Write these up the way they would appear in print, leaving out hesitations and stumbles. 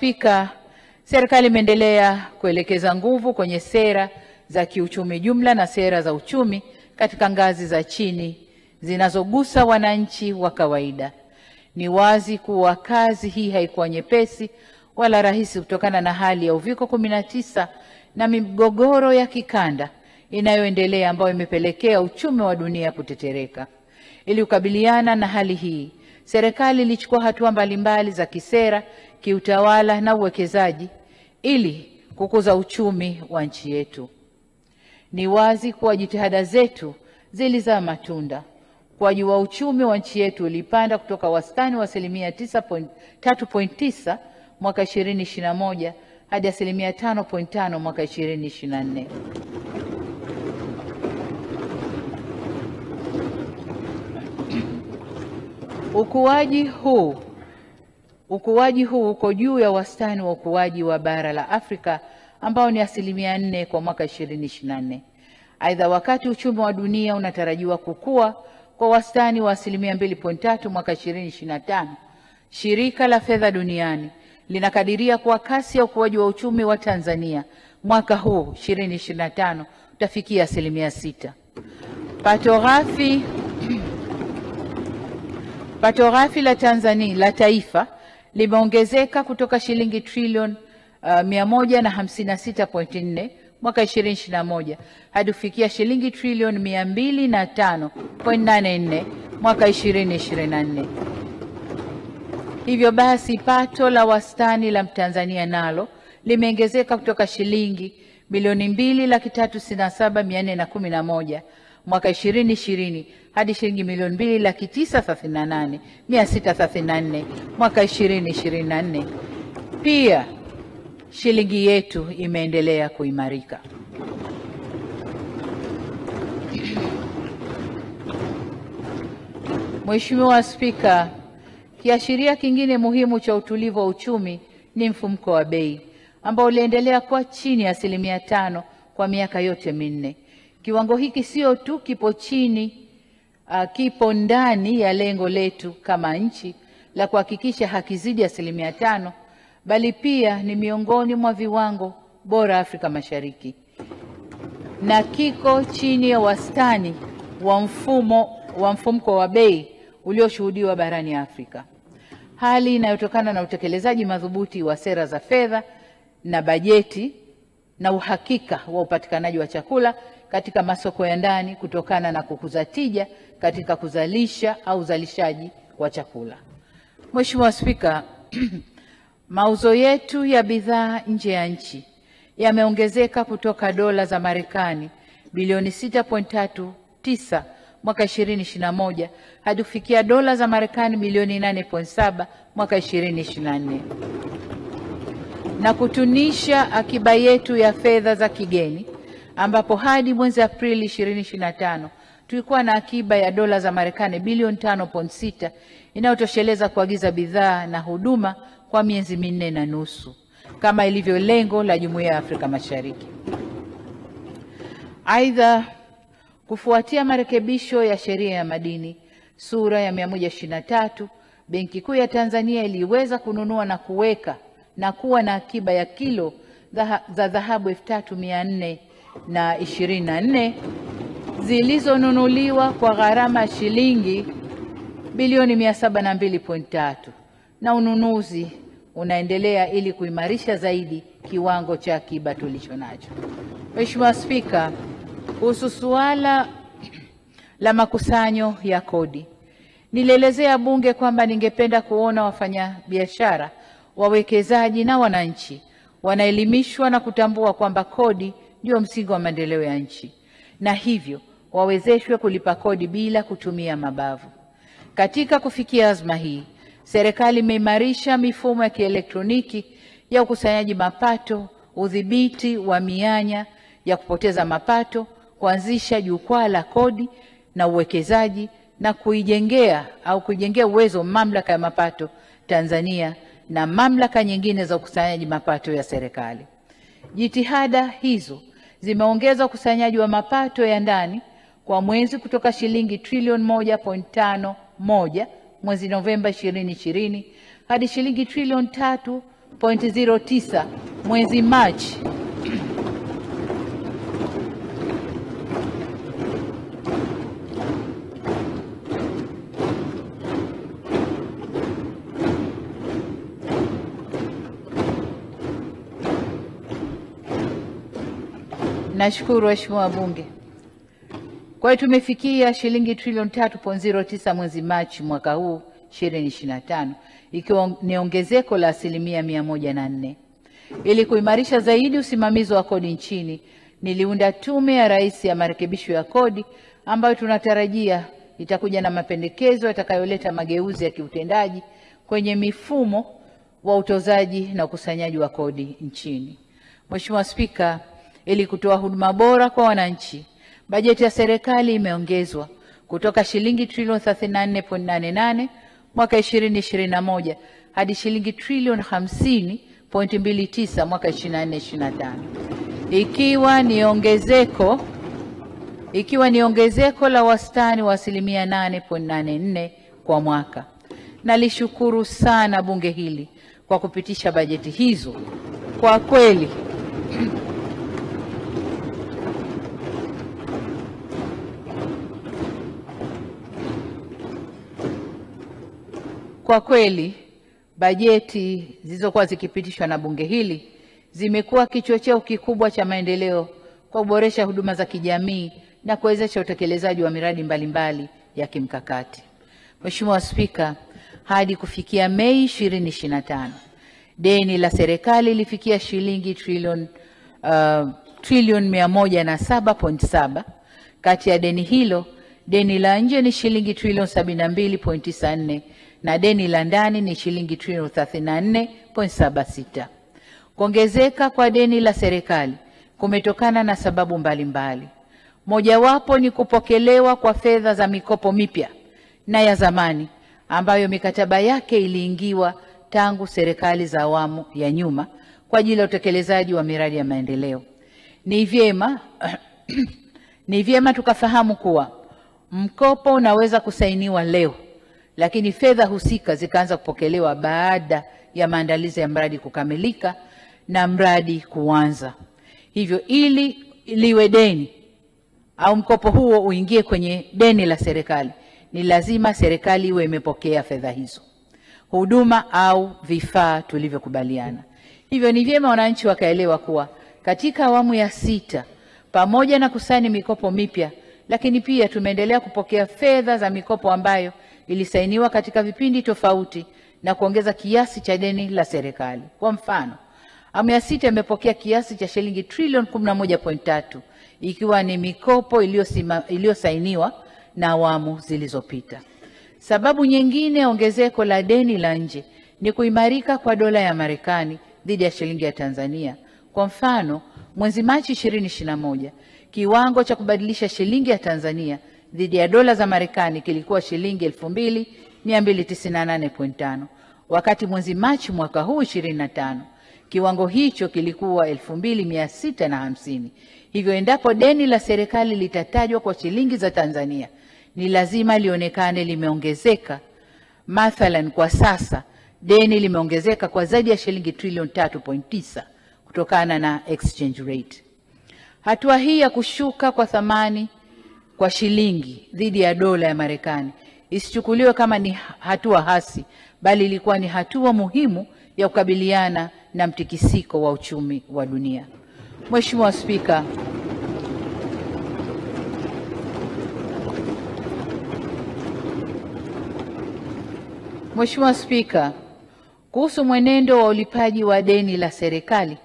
Spika, serikali imeendelea kuelekeza nguvu kwenye sera za kiuchumi jumla na sera za uchumi katika ngazi za chini zinazogusa wananchi wa kawaida. Ni wazi kuwa kazi hii haikuwa nyepesi wala rahisi kutokana na hali ya Uviko 19 na migogoro ya kikanda inayoendelea ambayo imepelekea uchumi wa dunia kutetereka. Ili kukabiliana na hali hii, serikali ilichukua hatua mbalimbali za kisera, kiutawala na uwekezaji ili kukuza uchumi wa nchi yetu. Ni wazi kuwa jitihada zetu zilizaa matunda. Ukuaji wa uchumi wa nchi yetu ulipanda kutoka wastani wa 3.9 mwaka 2021 hadi 5.5 mwaka 2024. Ukuaji huu uko juu ya wastani wa ukuaji wa bara la Afrika ambao ni 4% kwa mwaka 2024. Aidha, wakati uchumi wa dunia unatarajiwa kukua kwa wastani wa 2.3 mwaka 2025, Shirika la Fedha Duniani linakadiria kuwa kasi ya ukuaji wa uchumi wa Tanzania mwaka huu 2025 utafikia 6%. Pato ghafi la Tanzania la taifa limeongezeka kutoka shilingi trilioni 156.4 mwaka 2021 hadi kufikia shilingi trilioni 205.84 mwaka 2024. Hivyo basi pato la wastani la Mtanzania nalo limeongezeka kutoka shilingi bilioni 2,367,411 mwaka 2020 hadi shilingi milioni 2,938,634 mwaka 2024. Pia shilingi yetu imeendelea kuimarika. Mheshimiwa Spika, kiashiria kingine muhimu cha utulivu wa uchumi ni mfumuko wa bei ambao uliendelea kuwa chini ya 5% kwa miaka yote minne. Kiwango hiki sio tu kipo ndani ya lengo letu kama nchi la kuhakikisha hakizidi 5%, bali pia ni miongoni mwa viwango bora Afrika Mashariki na kiko chini ya wastani wa mfumuko wa bei ulioshuhudiwa barani Afrika, hali inayotokana na utekelezaji madhubuti wa sera za fedha na bajeti na uhakika wa upatikanaji wa chakula katika masoko ya ndani kutokana na kukuza tija katika kuzalisha au uzalishaji wa chakula. Mheshimiwa Spika, mauzo yetu ya bidhaa nje ya nchi yameongezeka kutoka dola za Marekani bilioni 6.39 mwaka 2021 hadi kufikia dola za Marekani bilioni 8.7 mwaka 2024, na kutunisha akiba yetu ya fedha za kigeni ambapo hadi mwezi Aprili 2025 tulikuwa na akiba ya dola za Marekani bilioni 5.6 inayotosheleza kuagiza bidhaa na huduma kwa miezi 4.5 kama ilivyo lengo la Jumuiya ya Afrika Mashariki. Aidha, kufuatia marekebisho ya sheria ya madini sura ya 123, Benki Kuu ya Tanzania iliweza kununua na kuweka na kuwa na akiba ya kilo za dhahabu 3,424 zilizonunuliwa kwa gharama ya shilingi bilioni 702.3, na ununuzi unaendelea ili kuimarisha zaidi kiwango cha akiba tulicho nacho. Mheshimiwa Spika, kuhusu suala la makusanyo ya kodi, nilielezea Bunge kwamba ningependa kuona wafanyabiashara, wawekezaji na wananchi wanaelimishwa na kutambua kwamba kodi ndio msingi wa maendeleo ya nchi na hivyo wawezeshwe kulipa kodi bila kutumia mabavu. Katika kufikia azma hii, serikali imeimarisha mifumo ya kielektroniki ya ukusanyaji mapato, udhibiti wa mianya ya kupoteza mapato, kuanzisha jukwaa la kodi na uwekezaji na kuijengea uwezo mamlaka ya mapato Tanzania na mamlaka nyingine za ukusanyaji mapato ya serikali. Jitihada hizo zimeongeza ukusanyaji wa mapato ya ndani kwa mwezi kutoka shilingi trilioni 1.51 mwezi Novemba 2020 hadi shilingi trilioni 29.09 mwezi Machi Nashukuru waheshimiwa wabunge. Kwa hiyo tumefikia shilingi trilioni 3.09 mwezi Machi mwaka huu 2025, ikiwa ni ongezeko la 104%. Ili kuimarisha zaidi usimamizi wa kodi nchini, niliunda tume ya Rais ya marekebisho ya kodi ambayo tunatarajia itakuja na mapendekezo yatakayoleta mageuzi ya kiutendaji kwenye mifumo wa utozaji na ukusanyaji wa kodi nchini. Mheshimiwa Spika, ili kutoa huduma bora kwa wananchi, bajeti ya serikali imeongezwa kutoka shilingi trilioni 34.88 mwaka 2021 hadi shilingi trilioni 50.29 mwaka 2024/25, ikiwa ni ongezeko la wastani wa 8.84% kwa mwaka. Nalishukuru sana bunge hili kwa kupitisha bajeti hizo. Kwa kweli bajeti zilizokuwa zikipitishwa na bunge hili zimekuwa kichocheo kikubwa cha maendeleo kwa kuboresha huduma za kijamii na kuwezesha utekelezaji wa miradi mbalimbali ya kimkakati. Mheshimiwa Spika, hadi kufikia Mei 2025, deni la serikali lilifikia shilingi trilioni 107.7. Kati ya deni hilo, deni la nje ni shilingi trilioni 72.94 na deni la ndani ni shilingi trilioni 34.76. Kuongezeka kwa deni la serikali kumetokana na sababu mbalimbali. Mojawapo ni kupokelewa kwa fedha za mikopo mipya na ya zamani ambayo mikataba yake iliingiwa tangu serikali za awamu ya nyuma kwa ajili ya utekelezaji wa miradi ya maendeleo. Ni vyema tukafahamu kuwa mkopo unaweza kusainiwa leo, lakini fedha husika zikaanza kupokelewa baada ya maandalizi ya mradi kukamilika na mradi kuanza. Hivyo ili liwe deni au mkopo huo uingie kwenye deni la serikali, ni lazima serikali iwe imepokea fedha hizo, huduma au vifaa tulivyokubaliana. Hivyo ni vyema wananchi wakaelewa kuwa katika awamu ya 6, pamoja na kusaini mikopo mipya, lakini pia tumeendelea kupokea fedha za mikopo ambayo ilisainiwa katika vipindi tofauti na kuongeza kiasi cha deni la serikali. Kwa mfano, awamu ya 6 imepokea kiasi cha shilingi trilioni 11.3 ikiwa ni mikopo iliyosainiwa na awamu zilizopita. Sababu nyingine ongezeko la deni la nje ni kuimarika kwa dola ya Marekani dhidi ya shilingi ya Tanzania. Kwa mfano, mwezi Machi 2021, kiwango cha kubadilisha shilingi ya Tanzania dhidi ya dola za Marekani kilikuwa shilingi 2298.5, wakati mwezi Machi mwaka huu 25 kiwango hicho kilikuwa 2650. Hivyo endapo deni la serikali litatajwa kwa shilingi za Tanzania, ni lazima lionekane limeongezeka. Mathalan, kwa sasa deni limeongezeka kwa zaidi ya shilingi trilioni 3.9 kutokana na exchange rate. Hatua hii ya kushuka kwa thamani kwa shilingi dhidi ya dola ya Marekani isichukuliwe kama ni hatua hasi, bali ilikuwa ni hatua muhimu ya kukabiliana na mtikisiko wa uchumi wa dunia. Mheshimiwa Spika, kuhusu mwenendo wa ulipaji wa deni la serikali,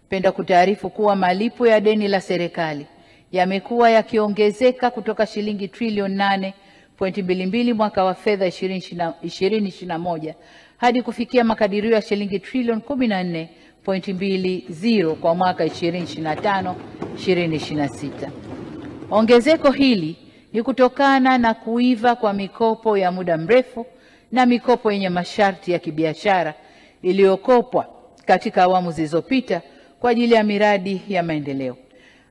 napenda kutaarifu kuwa malipo ya deni la serikali yamekuwa yakiongezeka kutoka shilingi trilioni 8.22 mwaka wa fedha 2021 hadi kufikia makadirio ya shilingi trilioni 14.20 kwa mwaka 2025/2026. Ongezeko hili ni kutokana na kuiva kwa mikopo ya muda mrefu na mikopo yenye masharti ya kibiashara iliyokopwa katika awamu zilizopita kwa ajili ya miradi ya maendeleo.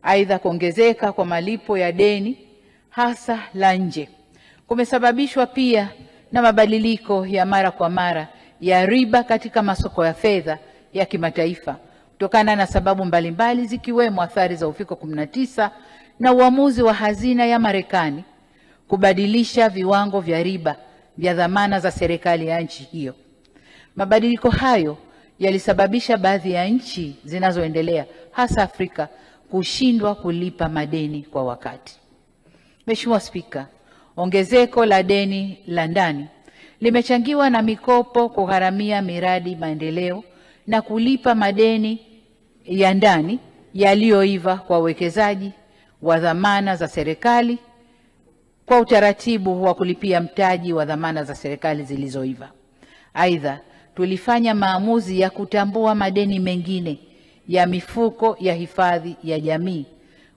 Aidha, kuongezeka kwa malipo ya deni hasa la nje kumesababishwa pia na mabadiliko ya mara kwa mara ya riba katika masoko ya fedha ya kimataifa kutokana na sababu mbalimbali zikiwemo athari za uviko 19 na uamuzi wa hazina ya Marekani kubadilisha viwango vya riba vya dhamana za serikali ya nchi hiyo. Mabadiliko hayo yalisababisha baadhi ya nchi zinazoendelea hasa Afrika kushindwa kulipa madeni kwa wakati. Mheshimiwa Spika, ongezeko la deni la ndani limechangiwa na mikopo kugharamia miradi maendeleo na kulipa madeni ya ndani yaliyoiva kwa wawekezaji wa dhamana za serikali kwa utaratibu wa kulipia mtaji wa dhamana za serikali zilizoiva. Aidha, tulifanya maamuzi ya kutambua madeni mengine ya mifuko ya hifadhi ya jamii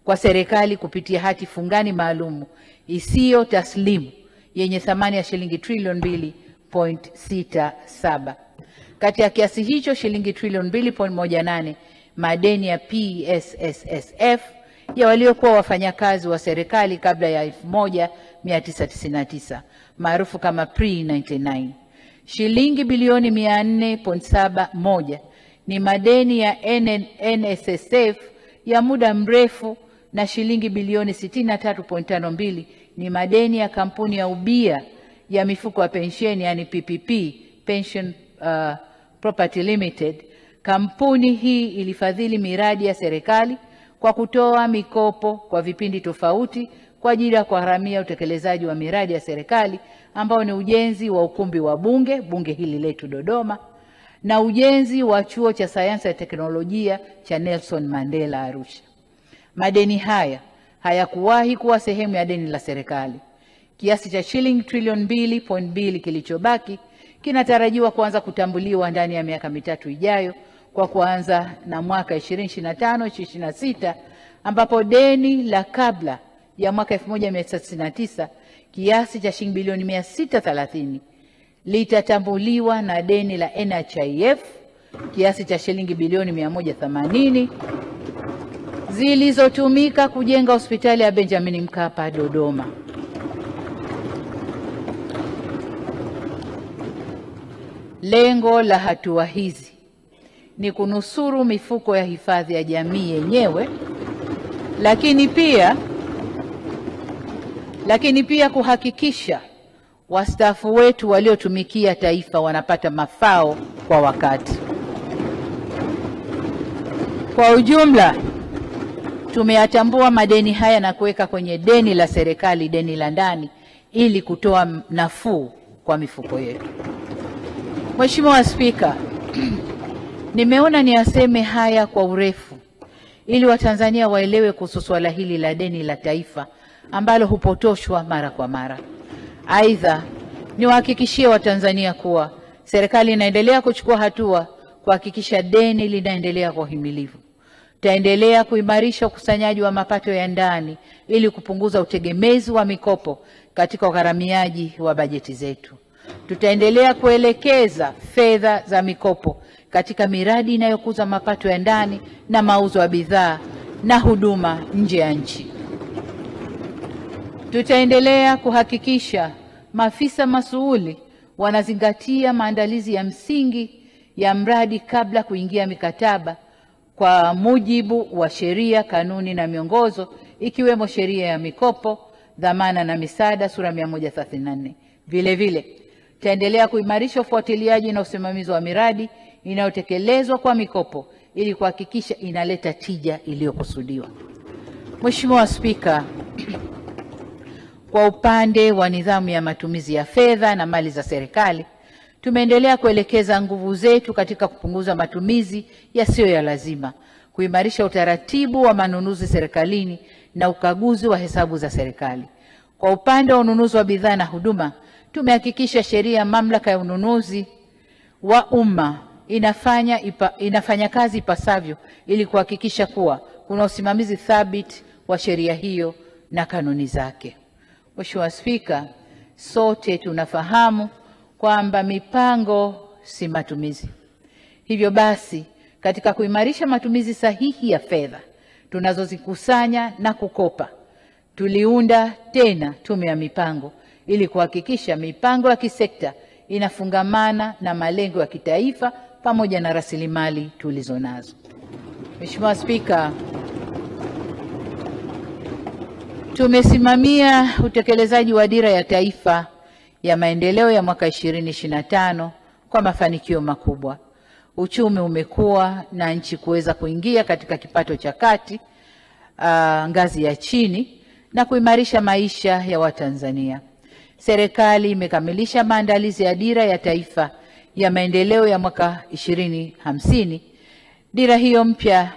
kwa serikali kupitia hati fungani maalumu isiyo taslimu yenye thamani ya shilingi trilioni 2.67. Kati ya kiasi hicho shilingi trilioni 2.18 madeni ya PSSSF ya waliokuwa wafanyakazi wa serikali kabla ya 1999 maarufu kama pre-99. Shilingi bilioni 400.71 ni madeni ya NSSF ya muda mrefu na shilingi bilioni 63.52 ni madeni ya kampuni ya ubia ya mifuko ya pensheni yani PPP, Pension Property Limited. Kampuni hii ilifadhili miradi ya serikali kwa kutoa mikopo kwa vipindi tofauti kwa ajili ya kugharamia utekelezaji wa miradi ya serikali ambao ni ujenzi wa ukumbi wa bunge hili letu Dodoma, na ujenzi wa chuo cha sayansi ya teknolojia cha Nelson Mandela Arusha. Madeni haya hayakuwahi kuwa sehemu ya deni la serikali. Kiasi cha shilingi trilioni 2.2 kilichobaki kinatarajiwa kuanza kutambuliwa ndani ya miaka mitatu ijayo kwa kuanza na mwaka 2025-2026 ambapo deni la kabla ya mwaka 1999 kiasi cha shilingi bilioni 630 litatambuliwa na deni la NHIF kiasi cha shilingi bilioni 180 zilizotumika kujenga hospitali ya Benjamin Mkapa Dodoma. Lengo la hatua hizi ni kunusuru mifuko ya hifadhi ya jamii yenyewe, lakini pia kuhakikisha wastaafu wetu waliotumikia taifa wanapata mafao kwa wakati. Kwa ujumla, tumeyatambua madeni haya na kuweka kwenye deni la serikali, deni la ndani, ili kutoa nafuu kwa mifuko yetu. Mheshimiwa Spika, nimeona niyaseme haya kwa urefu ili Watanzania waelewe kuhusu swala hili la deni la taifa ambalo hupotoshwa mara kwa mara. Aidha, niwahakikishie Watanzania kuwa serikali inaendelea kuchukua hatua kuhakikisha deni linaendelea kwa uhimilivu. Tutaendelea kuimarisha ukusanyaji wa mapato ya ndani ili kupunguza utegemezi wa mikopo katika ugharamiaji wa bajeti zetu. Tutaendelea kuelekeza fedha za mikopo katika miradi inayokuza mapato ya ndani na mauzo ya bidhaa na huduma nje ya nchi. Tutaendelea kuhakikisha maafisa masuuli wanazingatia maandalizi ya msingi ya mradi kabla kuingia mikataba kwa mujibu wa sheria, kanuni na miongozo ikiwemo sheria ya mikopo, dhamana na misaada sura 134. Vile vile, tutaendelea kuimarisha ufuatiliaji na usimamizi wa miradi inayotekelezwa kwa mikopo ili kuhakikisha inaleta tija iliyokusudiwa. Mheshimiwa Spika, kwa upande wa nidhamu ya matumizi ya fedha na mali za serikali, tumeendelea kuelekeza nguvu zetu katika kupunguza matumizi yasiyo ya lazima, kuimarisha utaratibu wa manunuzi serikalini na ukaguzi wa hesabu za serikali. Kwa upande wa ununuzi wa bidhaa na huduma, tumehakikisha sheria ya mamlaka ya ununuzi wa umma inafanya kazi ipasavyo ili kuhakikisha kuwa kuna usimamizi thabiti wa sheria hiyo na kanuni zake. Mheshimiwa Spika, sote tunafahamu kwamba mipango si matumizi. Hivyo basi, katika kuimarisha matumizi sahihi ya fedha tunazozikusanya na kukopa, tuliunda tena tume ya mipango ili kuhakikisha mipango ya kisekta inafungamana na malengo ya kitaifa pamoja na rasilimali tulizonazo. Mheshimiwa Spika, tumesimamia utekelezaji wa Dira ya Taifa ya Maendeleo ya mwaka 2025 kwa mafanikio makubwa. Uchumi umekuwa na nchi kuweza kuingia katika kipato cha kati, ngazi ya chini, na kuimarisha maisha ya Watanzania. Serikali imekamilisha maandalizi ya Dira ya Taifa ya Maendeleo ya mwaka 2050. Dira hiyo mpya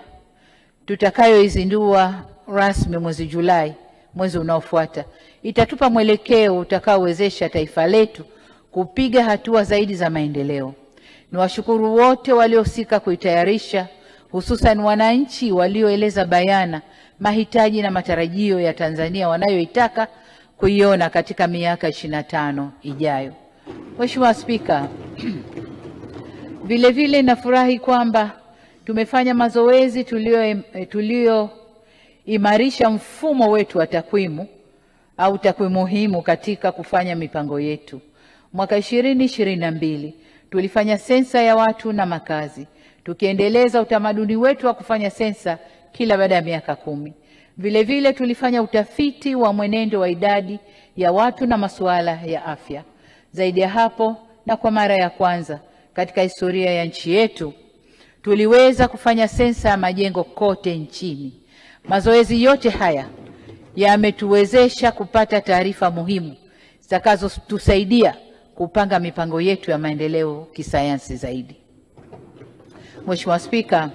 tutakayoizindua rasmi mwezi Julai, mwezi unaofuata, itatupa mwelekeo utakaowezesha taifa letu kupiga hatua zaidi za maendeleo. Niwashukuru wote waliohusika kuitayarisha, hususan wananchi walioeleza bayana mahitaji na matarajio ya Tanzania wanayoitaka kuiona katika miaka 25 ijayo. Mheshimiwa Spika, vile nafurahi kwamba tumefanya mazoezi tulioimarisha mfumo wetu wa takwimu au takwimu muhimu katika kufanya mipango yetu. Mwaka 2022 tulifanya sensa ya watu na makazi, tukiendeleza utamaduni wetu wa kufanya sensa kila baada ya miaka 10. Vile tulifanya utafiti wa mwenendo wa idadi ya watu na masuala ya afya. Zaidi ya hapo, na kwa mara ya kwanza katika historia ya nchi yetu, tuliweza kufanya sensa ya majengo kote nchini. Mazoezi yote haya yametuwezesha kupata taarifa muhimu zitakazotusaidia kupanga mipango yetu ya maendeleo kisayansi zaidi. Mheshimiwa Spika,